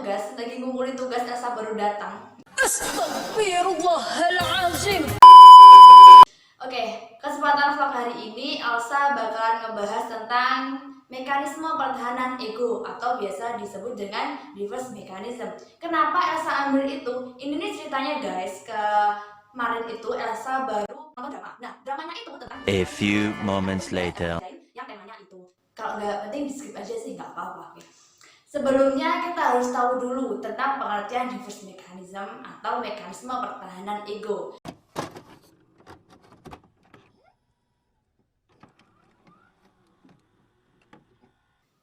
tugas, lagi ngumpulin tugas, Elsa baru datang. Astagfirullahaladzim. Oke, kesempatan vlog hari ini Elsa bakalan ngebahas tentang mekanisme pertahanan ego atau biasa disebut dengan reverse mechanism. Kenapa Elsa ambil itu? Ini nih ceritanya guys, kemarin itu Elsa baru nonton drama. Nah, dramanya itu tentang A few moments later. yang temanya itu. Kalau nggak penting di skip aja sih, nggak apa-apa. Oke. Sebelumnya kita harus tahu dulu tentang pengertian reverse mechanism atau mekanisme pertahanan ego.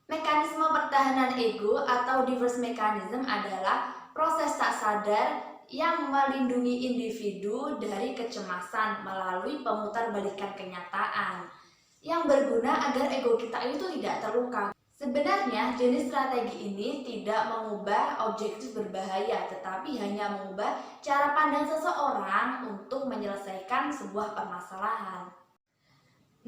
Mekanisme pertahanan ego atau reverse mechanism adalah proses tak sadar yang melindungi individu dari kecemasan melalui pemutarbalikan kenyataan yang berguna agar ego kita itu tidak terluka. Sebenarnya jenis strategi ini tidak mengubah objektif berbahaya, tetapi hanya mengubah cara pandang seseorang untuk menyelesaikan sebuah permasalahan.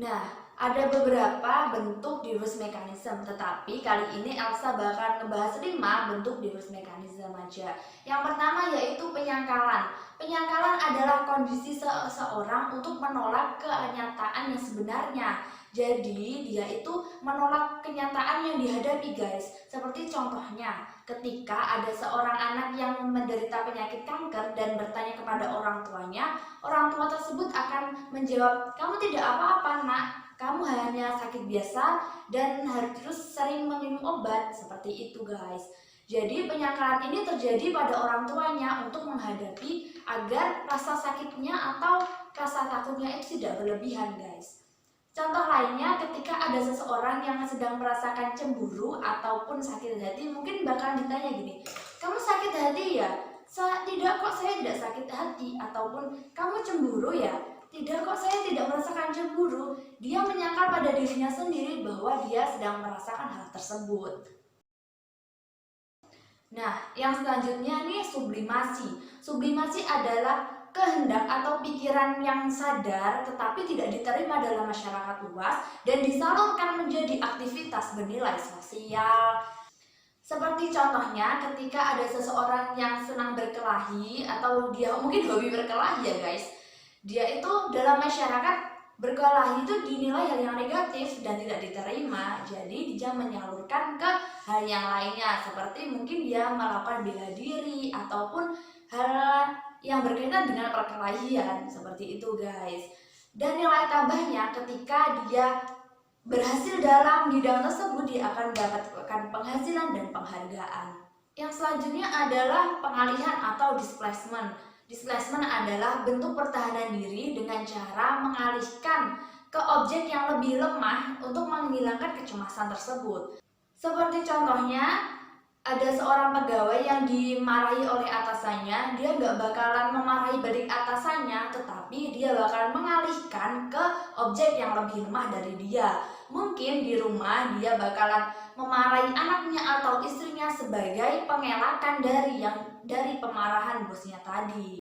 Nah, ada beberapa bentuk reverse mechanism, tetapi kali ini Elsa bakal ngebahas 5 bentuk reverse mechanism aja. Yang pertama yaitu penyangkalan. Penyangkalan adalah kondisi seseorang untuk menolak kenyataan yang sebenarnya. Jadi dia itu menolak kenyataan yang dihadapi guys. Seperti contohnya ketika ada seorang anak yang menderita penyakit kanker dan bertanya kepada orang tuanya, orang tua tersebut akan menjawab, "Kamu tidak apa-apa nak, kamu hanya sakit biasa dan harus sering meminum obat." Seperti itu guys. Jadi penyangkalan ini terjadi pada orang tuanya untuk menghadapi agar rasa sakitnya atau rasa takutnya itu tidak berlebihan guys. Contoh lainnya ketika ada seseorang yang sedang merasakan cemburu ataupun sakit hati, mungkin bakal ditanya gini, "Kamu sakit hati ya?" "Tidak kok, saya tidak sakit hati." Ataupun, "Kamu cemburu ya?" "Tidak kok, saya tidak merasakan cemburu." Dia menyangkal pada dirinya sendiri bahwa dia sedang merasakan hal tersebut. Nah, yang selanjutnya nih sublimasi. Sublimasi adalah kehendak atau pikiran yang sadar tetapi tidak diterima dalam masyarakat luas dan disalurkan menjadi aktivitas bernilai sosial. Seperti contohnya ketika ada seseorang yang senang berkelahi atau dia mungkin hobi berkelahi ya guys. Dia itu dalam masyarakat berkelahi itu dinilai hal yang negatif dan tidak diterima. Jadi dia menyalurkan ke hal yang lainnya seperti mungkin dia melakukan bela diri ataupun hal yang berkaitan dengan perkelahian seperti itu guys. Dan nilai tambahnya ketika dia berhasil dalam bidang tersebut, dia akan mendapatkan penghasilan dan penghargaan. Yang selanjutnya adalah pengalihan atau displacement. Displacement adalah bentuk pertahanan diri dengan cara mengalihkan ke objek yang lebih lemah untuk menghilangkan kecemasan tersebut. Seperti contohnya, ada seorang pegawai yang dimarahi oleh atasannya, dia nggak bakalan memarahi balik atasannya, tetapi dia bakalan mengalihkan ke objek yang lebih lemah dari dia. Mungkin di rumah dia bakalan memarahi anaknya atau istrinya sebagai pengelakan dari pemarahan bosnya tadi.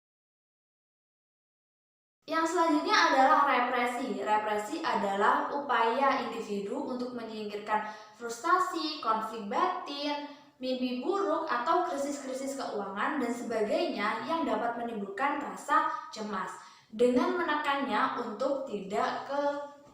Yang selanjutnya adalah represi. Represi adalah upaya individu untuk menyingkirkan frustasi, konflik batin, mimpi buruk atau krisis-krisis keuangan dan sebagainya yang dapat menimbulkan rasa cemas dengan menekannya untuk tidak ke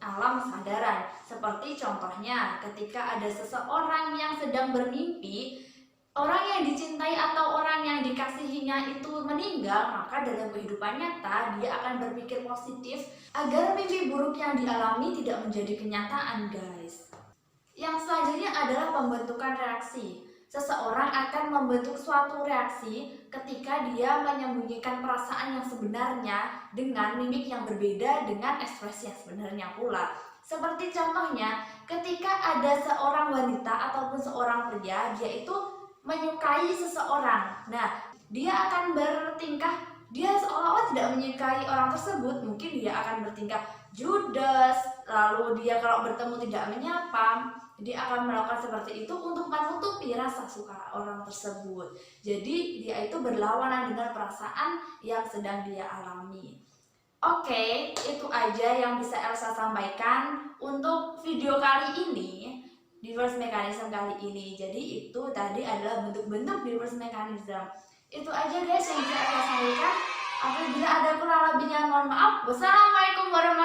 alam sadaran. Seperti contohnya ketika ada seseorang yang sedang bermimpi orang yang dicintai atau orang yang dikasihinya itu meninggal, maka dalam kehidupan nyata dia akan berpikir positif agar mimpi buruk yang dialami tidak menjadi kenyataan guys. Yang selanjutnya adalah pembentukan reaksi. Seseorang akan membentuk suatu reaksi ketika dia menyembunyikan perasaan yang sebenarnya dengan mimik yang berbeda dengan ekspresi yang sebenarnya pula. Seperti contohnya, ketika ada seorang wanita ataupun seorang pria, dia itu menyukai seseorang. Nah, dia akan bertingkah, dia seolah-olah tidak menyukai orang tersebut. Mungkin dia akan bertingkah judes, lalu dia kalau bertemu tidak menyapa. Dia akan melakukan seperti itu untuk menutupi rasa suka orang tersebut. Jadi dia itu berlawanan dengan perasaan yang sedang dia alami. Oke, itu aja yang bisa Elsa sampaikan untuk video kali ini. defense mechanism kali ini. Jadi itu tadi adalah bentuk-bentuk defense mechanism. Itu aja guys yang bisa saya sampaikan. Apabila ada kurang lebihnya mohon maaf. Wassalamualaikum warahmatullahi wabarakatuh.